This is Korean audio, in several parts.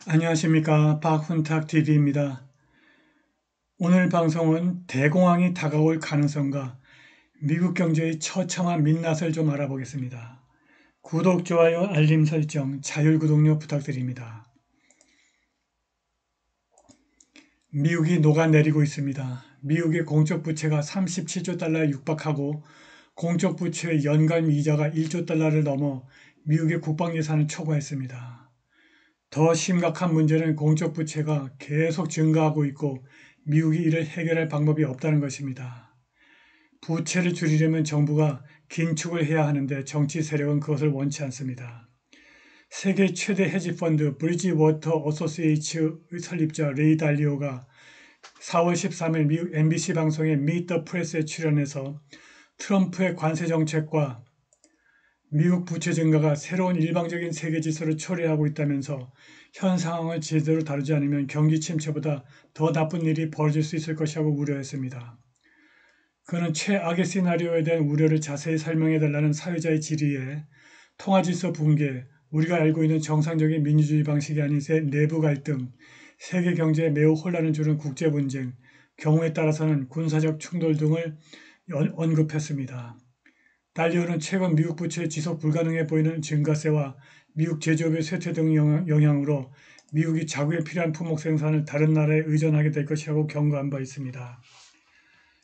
안녕하십니까. 박훈탁TV입니다. 오늘 방송은 대공황이 다가올 가능성과 미국 경제의 처참한 민낯을 좀 알아보겠습니다. 구독, 좋아요, 알림 설정, 자율구독료 부탁드립니다. 미국이 녹아내리고 있습니다. 미국의 공적 부채가 37조 달러에 육박하고 공적 부채의 연간 이자가 1조 달러를 넘어 미국의 국방 예산을 초과했습니다. 더 심각한 문제는 공적 부채가 계속 증가하고 있고 미국이 이를 해결할 방법이 없다는 것입니다. 부채를 줄이려면 정부가 긴축을 해야 하는데 정치 세력은 그것을 원치 않습니다. 세계 최대 헤지펀드 브리지워터 어소시에이츠의 설립자 레이 달리오가 4월 13일 미국 MBC 방송의 미트 더 프레스에 출연해서 트럼프의 관세 정책과 미국 부채 증가가 새로운 일방적인 세계 질서를 초래하고 있다면서 현 상황을 제대로 다루지 않으면 경기 침체보다 더 나쁜 일이 벌어질 수 있을 것이라고 우려했습니다. 그는 최악의 시나리오에 대한 우려를 자세히 설명해달라는 사회자의 질의에 통화질서 붕괴, 우리가 알고 있는 정상적인 민주주의 방식이 아닌 내부 갈등, 세계 경제에 매우 혼란을 주는 국제 분쟁, 경우에 따라서는 군사적 충돌 등을 언급했습니다. 달리오는 최근 미국 부채 지속 불가능해 보이는 증가세와 미국 제조업의 쇠퇴 등 영향으로 미국이 자국에 필요한 품목 생산을 다른 나라에 의존하게 될 것이라고 경고한 바 있습니다.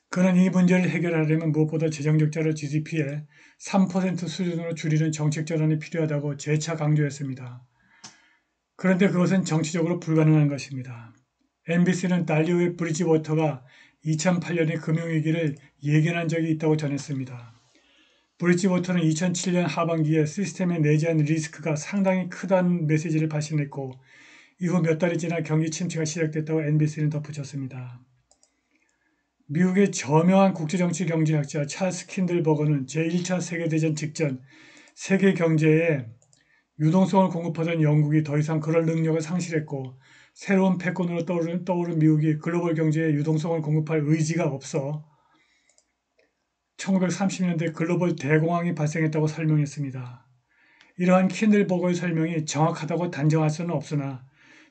그는 이 문제를 해결하려면 무엇보다 재정 적자를 GDP의 3% 수준으로 줄이는 정책 전환이 필요하다고 재차 강조했습니다. 그런데 그것은 정치적으로 불가능한 것입니다. MBC는 달리오의 브리지워터가 2008년의 금융위기를 예견한 적이 있다고 전했습니다. 브리지워터는 2007년 하반기에 시스템에 내재한 리스크가 상당히 크다는 메시지를 발신했고 이후 몇 달이 지나 경기 침체가 시작됐다고 NBC는 덧붙였습니다. 미국의 저명한 국제정치 경제학자 찰스 킨들버거는 제1차 세계대전 직전 세계 경제에 유동성을 공급하던 영국이 더 이상 그럴 능력을 상실했고 새로운 패권으로 떠오른 미국이 글로벌 경제에 유동성을 공급할 의지가 없어 1930년대 글로벌 대공황이 발생했다고 설명했습니다. 이러한 킨들버거의 설명이 정확하다고 단정할 수는 없으나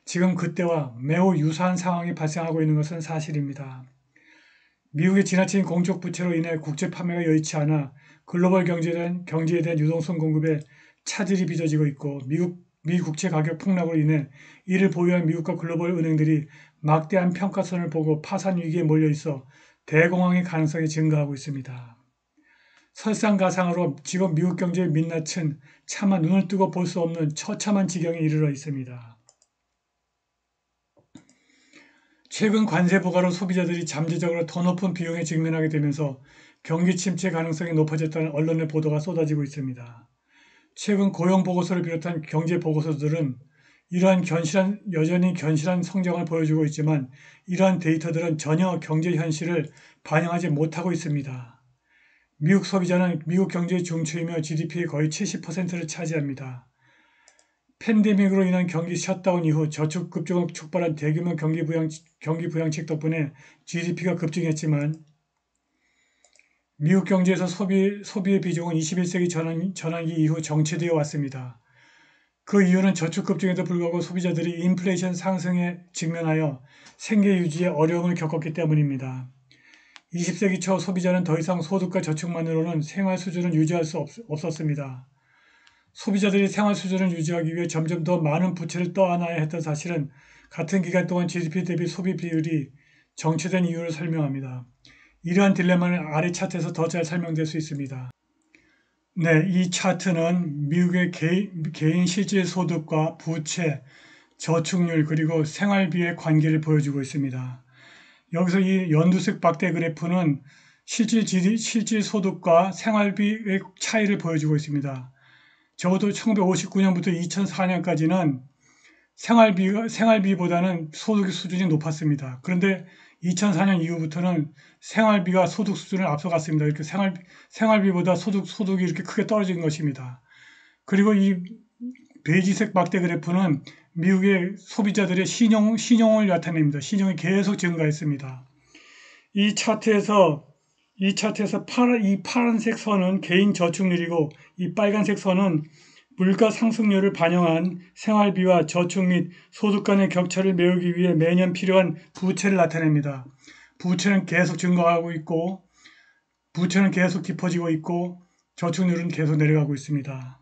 지금 그때와 매우 유사한 상황이 발생하고 있는 것은 사실입니다. 미국의 지나친 공적 부채로 인해 국제 판매가 여의치 않아 글로벌 경제에 대한 유동성 공급에 차질이 빚어지고 있고 미 국채 가격 폭락으로 인해 이를 보유한 미국과 글로벌 은행들이 막대한 평가선을 보고 파산 위기에 몰려 있어 대공황의 가능성이 증가하고 있습니다. 설상가상으로 지금 미국 경제의 민낯은 차마 눈을 뜨고 볼 수 없는 처참한 지경에 이르러 있습니다. 최근 관세 부과로 소비자들이 잠재적으로 더 높은 비용에 직면하게 되면서 경기 침체 가능성이 높아졌다는 언론의 보도가 쏟아지고 있습니다. 최근 고용 보고서를 비롯한 경제 보고서들은 여전히 견실한 성장을 보여주고 있지만 이러한 데이터들은 전혀 경제 현실을 반영하지 못하고 있습니다. 미국 소비자는 미국 경제의 중추이며 GDP의 거의 70%를 차지합니다. 팬데믹으로 인한 경기 셧다운 이후 저축 급증을 촉발한 대규모 경기 부양책 덕분에 GDP가 급증했지만 미국 경제에서 소비의 비중은 21세기 전환기 이후 정체되어 왔습니다. 그 이유는 저축 급증에도 불구하고 소비자들이 인플레이션 상승에 직면하여 생계 유지에 어려움을 겪었기 때문입니다. 20세기 초 소비자는 더 이상 소득과 저축만으로는 생활 수준을 유지할 수 없었습니다. 소비자들이 생활 수준을 유지하기 위해 점점 더 많은 부채를 떠안아야 했던 사실은 같은 기간 동안 GDP 대비 소비 비율이 정체된 이유를 설명합니다. 이러한 딜레마는 아래 차트에서 더 잘 설명될 수 있습니다. 네, 이 차트는 미국의 개인 실질 소득과 부채, 저축률 그리고 생활비의 관계를 보여주고 있습니다. 여기서 이 연두색 박대 그래프는 실질 소득과 생활비의 차이를 보여주고 있습니다. 적어도 1959년부터 2004년까지는 생활비보다는 소득 수준이 높았습니다. 그런데 2004년 이후부터는 생활비가 소득 수준을 앞서갔습니다. 이렇게 생활비보다 소득이 이렇게 크게 떨어진 것입니다. 그리고 이 베이지색 막대 그래프는 미국의 소비자들의 신용을 나타냅니다. 신용이 계속 증가했습니다. 이 차트에서 이 파란색 선은 개인 저축률이고 이 빨간색 선은 물가 상승률을 반영한 생활비와 저축 및 소득 간의 격차를 메우기 위해 매년 필요한 부채를 나타냅니다. 부채는 계속 증가하고 있고, 부채는 계속 깊어지고 있고, 저축률은 계속 내려가고 있습니다.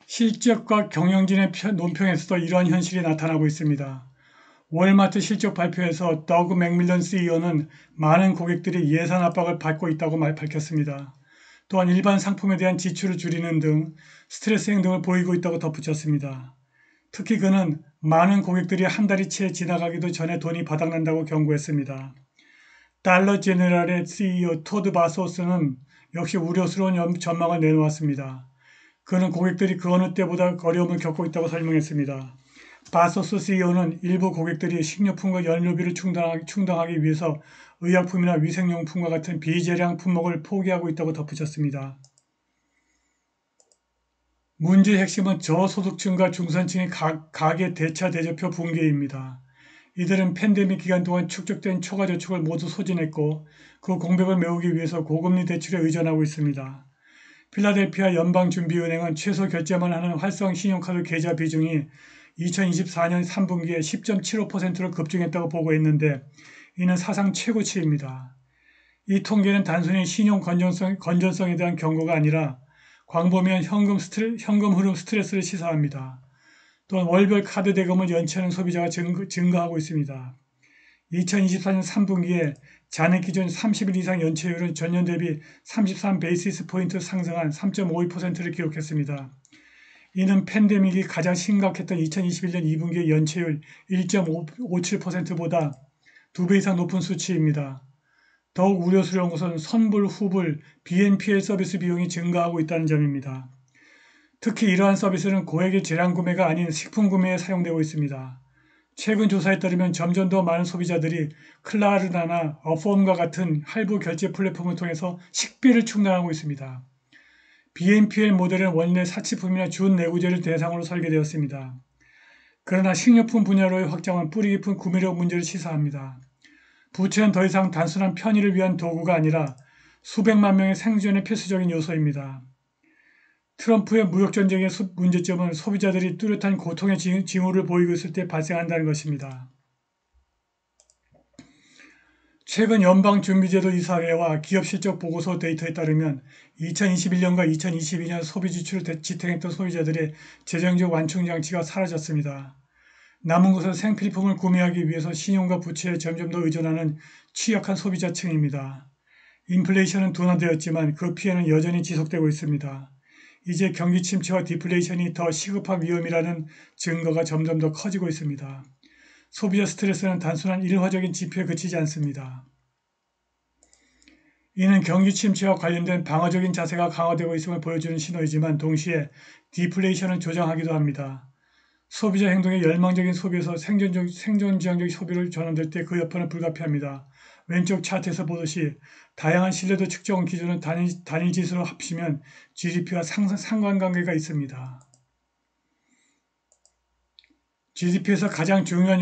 실적과 경영진의 논평에서도 이러한 현실이 나타나고 있습니다. 월마트 실적 발표에서 더그 맥밀런 CEO는 많은 고객들이 예산 압박을 받고 있다고 밝혔습니다. 또한 일반 상품에 대한 지출을 줄이는 등 스트레스 행동을 보이고 있다고 덧붙였습니다. 특히 그는 많은 고객들이 한 달이 채 지나가기도 전에 돈이 바닥난다고 경고했습니다. 달러 제네럴의 CEO 토드 바소스는 역시 우려스러운 전망을 내놓았습니다. 그는 고객들이 그 어느 때보다 어려움을 겪고 있다고 설명했습니다. 바소스 CEO는 일부 고객들이 식료품과 연료비를 충당하기 위해서 의약품이나 위생용품과 같은 비재량 품목을 포기하고 있다고 덧붙였습니다. 문제의 핵심은 저소득층과 중산층의 가계 대차 대조표 붕괴입니다. 이들은 팬데믹 기간 동안 축적된 초과 저축을 모두 소진했고 그 공백을 메우기 위해서 고금리 대출에 의존하고 있습니다. 필라델피아 연방준비은행은 최소 결제만 하는 활성 신용카드 계좌 비중이 2024년 3분기에 10.75%로 급증했다고 보고했는데 이는 사상 최고치입니다. 이 통계는 단순히 신용 건전성에 대한 경고가 아니라 광범위한 현금 흐름 스트레스를 시사합니다. 또한 월별 카드 대금을 연체하는 소비자가 증가하고 있습니다. 2024년 3분기에 잔액 기준 30일 이상 연체율은 전년 대비 33베이시스 포인트 상승한 3.52%를 기록했습니다. 이는 팬데믹이 가장 심각했던 2021년 2분기의 연체율 1.57%보다 2배 이상 높은 수치입니다. 더욱 우려스러운 것은 선불, 후불, BNPL 서비스 비용이 증가하고 있다는 점입니다. 특히 이러한 서비스는 고액의 재량 구매가 아닌 식품 구매에 사용되고 있습니다. 최근 조사에 따르면 점점 더 많은 소비자들이 클라르나나 어펌과 같은 할부 결제 플랫폼을 통해서 식비를 충당하고 있습니다. BNPL 모델은 원래 사치품이나 준내구재를 대상으로 설계되었습니다. 그러나 식료품 분야로의 확장은 뿌리 깊은 구매력 문제를 시사합니다. 부채는 더 이상 단순한 편의를 위한 도구가 아니라 수백만 명의 생존의 필수적인 요소입니다. 트럼프의 무역전쟁의 문제점은 소비자들이 뚜렷한 고통의 징후를 보이고 있을 때 발생한다는 것입니다. 최근 연방준비제도 이사회와 기업실적 보고서 데이터에 따르면 2021년과 2022년 소비 지출을 지탱했던 소비자들의 재정적 완충 장치가 사라졌습니다. 남은 것은 생필품을 구매하기 위해서 신용과 부채에 점점 더 의존하는 취약한 소비자층입니다. 인플레이션은 둔화되었지만 그 피해는 여전히 지속되고 있습니다. 이제 경기 침체와 디플레이션이 더 시급한 위험이라는 증거가 점점 더 커지고 있습니다. 소비자 스트레스는 단순한 일화적인 지표에 그치지 않습니다. 이는 경기 침체와 관련된 방어적인 자세가 강화되고 있음을 보여주는 신호이지만 동시에 디플레이션을 조장하기도 합니다. 소비자 행동의 열망적인 소비에서 생존지향적 소비를 전환될 때 그 여파는 불가피합니다. 왼쪽 차트에서 보듯이 다양한 신뢰도 측정 기준을 단일 지수로 합치면 GDP와 상관관계가 있습니다. GDP에서 가장 중요한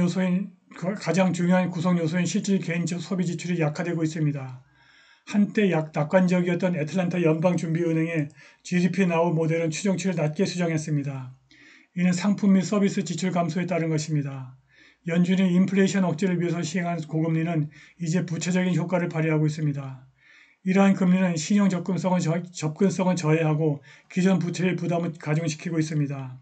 구성 요소인 실질 개인적 소비 지출이 약화되고 있습니다. 한때 낙관적이었던 애틀랜타 연방준비은행의 GDP 나우 모델은 추정치를 낮게 수정했습니다. 이는 상품 및 서비스 지출 감소에 따른 것입니다. 연준이 인플레이션 억제를 위해서 시행한 고금리는 이제 부채적인 효과를 발휘하고 있습니다. 이러한 금리는 신용 접근성은 저해하고 기존 부채의 부담을 가중시키고 있습니다.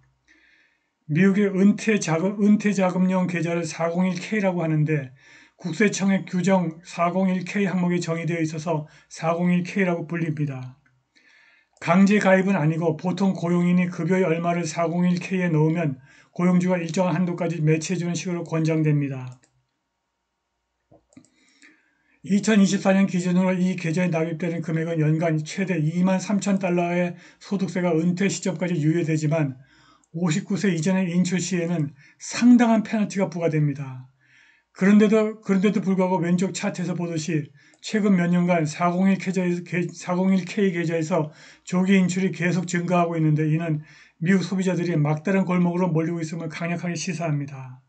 미국의 은퇴자금용 계좌를 401K라고 하는데 국세청의 규정 401K 항목이 정의되어 있어서 401K라고 불립니다. 강제 가입은 아니고 보통 고용인이 급여의 얼마를 401K에 넣으면 고용주가 일정한 한도까지 매치해주는 식으로 권장됩니다. 2024년 기준으로 이 계좌에 납입되는 금액은 연간 최대 23,000달러의 소득세가 은퇴 시점까지 유예되지만 59세 이전의 인출 시에는 상당한 페널티가 부과됩니다. 그런데도 불구하고 왼쪽 차트에서 보듯이 최근 몇 년간 401K 계좌에서 조기 인출이 계속 증가하고 있는데 이는 미국 소비자들이 막다른 골목으로 몰리고 있음을 강력하게 시사합니다.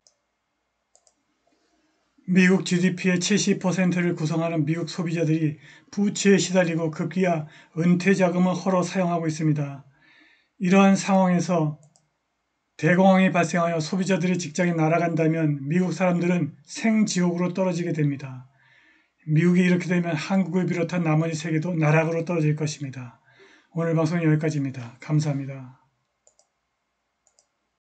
미국 GDP의 70%를 구성하는 미국 소비자들이 부채에 시달리고 급기야 은퇴 자금을 헐어 사용하고 있습니다. 이러한 상황에서 대공황이 발생하여 소비자들의 직장이 날아간다면 미국 사람들은 생지옥으로 떨어지게 됩니다. 미국이 이렇게 되면 한국을 비롯한 나머지 세계도 나락으로 떨어질 것입니다. 오늘 방송은 여기까지입니다. 감사합니다.